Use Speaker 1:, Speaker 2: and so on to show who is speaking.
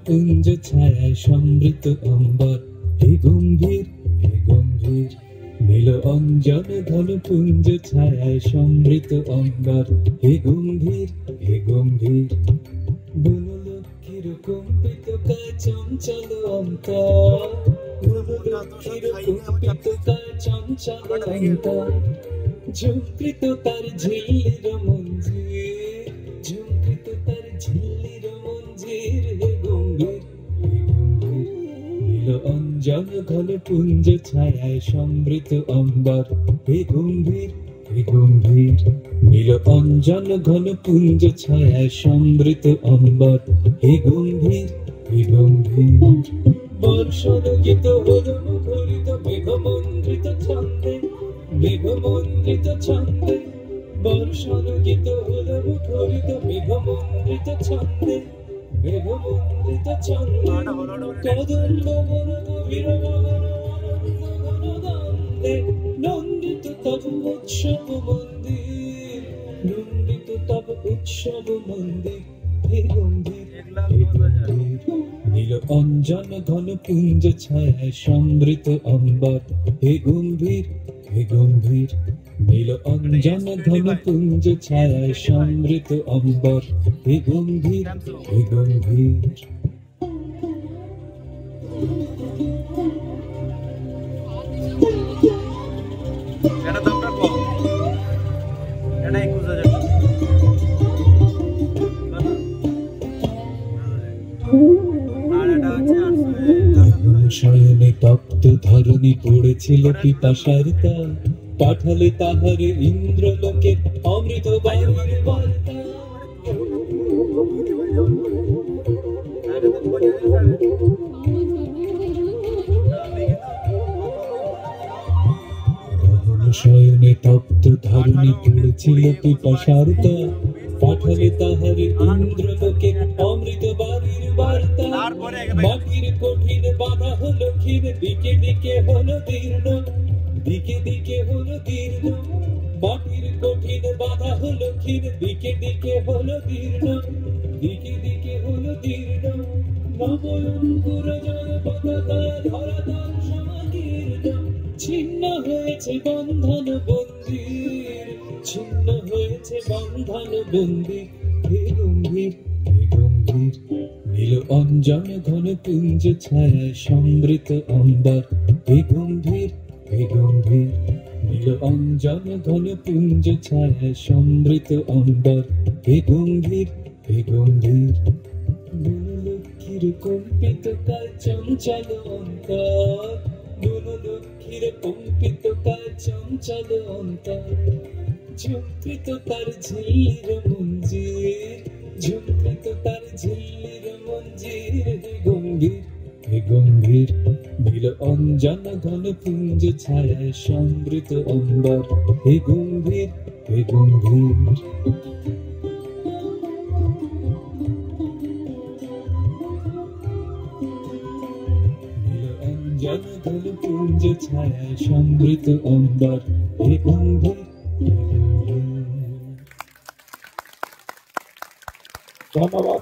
Speaker 1: পুঞ্জ ছায়ায় সমৃত অম্বর, হে গম্ভীর হে গম্ভীর। নীল অঞ্জন ঘন পুঞ্জ ছায়ায় সমৃত অম্বর, হে গম্ভীর হে গম্ভীর। বনলক্ষ্মীর কম্পিত কায় চঞ্চল অন্তর, বনলক্ষ্মীর কম্পিত কায় চঞ্চল অন্তর। ঝুঁকৃত তার ঝিল্লির মঞ্জির, ঝুঁকৃত তার ঝিল্লির মঞ্জির, হে গম্ভীর হে গম্ভীর। নীল অঞ্জন ঘন পুঞ্জ ছায়ায় সমৃত অম্বর, হে গম্ভীর হে গম্ভীর। নীল অঞ্জন ঘন পুঞ্জ ছায়ায় সমৃত অম্বর, হে গম্ভীর হে গম্ভীর। বর্ষণ গীত হলো মুখরিত মেঘমন্ডিত ছন্দে, মেঘমন্ডিত ছন্দে। বর্ষণ গীত হলো মুখরিত মেঘমন্ডিত ছন্দে, মেঘমন্ডিত ছন্দে। কদম্ব বন গভীর গগন আনন্দে, নন্দিত তব উৎসব মন্দির, নন্দিত তব উৎসব মন্দির, হে গম্ভীর হে গম্ভীর। নীল অঞ্জন ঘন পুঞ্জ ছায়ায় সমৃত অম্বর, হে গম্ভীর হে গম্ভীর। নীল অঞ্জন ঘন পুঞ্জ ছায়ায় সমৃত অম্বর, হে গম্ভীর হে গম্ভীর।
Speaker 2: এটা দামটা কম, এটা 21,000 টাকা। আর এটা হচ্ছে 800।
Speaker 1: শয়নে তপ্ত ধরণী পড়েছিল পিপাসার তাল, পাঠালে তাহার ইন্দ্রলোকে অমৃত বায়ুর বার্তা। শয়নে তপ্ত ধরণী পড়েছিল পিপাসার তাল, পাঠালে তাহার ইন্দ্রলোকে অমৃত বায়ুর বার্তা। মাটির কঠিন বাধা হলো ক্ষীণ, দিকে দিকে হলো দীর্ণ, দিকে দিকে হলো দীর্ণ। মাটির কঠিন বাধা হলো ক্ষীণ, দিকে দিকে হলো দীর্ণ, দিকে দিকে হলো দীর্ণ। নবয়ঙ্কুর জয় পতাকা ধরাতল সমাকীর্ণ, ছিন্ন হয়েছে বন্ধন বন্দির, ছিন্ন হয়েছে বন্ধন বন্দির, হে গম্ভীর হে গম্ভীর। নীল অঞ্জন ঘন পুঞ্জ ছায়ায় সমৃত অম্বর, হে গম্ভীর হে গম্ভীর। নীল অঞ্জন ঘন পুঞ্জ ছায়ায় সমৃত অম্বর, হে গম্ভীর হে গম্ভীর। বনলক্ষ্মীর কম্পিত কায় চঞ্চল অন্তর, বনলক্ষ্মীর কম্পিত কায় চঞ্চল অন্তর। ঝুঁকৃত তার ঝিল্লির মঞ্জির, ঝুঁকৃত তার ঝিল্লির মঞ্জির, হে গম্ভীর হে গম্ভীর। নীল অঞ্জন ঘন পুঞ্জ ছায়ায় সমৃত অম্বর, হে গম্ভীর হে গম্ভীর। নীল অঞ্জন ঘন পুঞ্জ ছায়ায় সমৃত অম্বর, হে গম্ভীর হে গম্ভীর। ধন্যবাদ।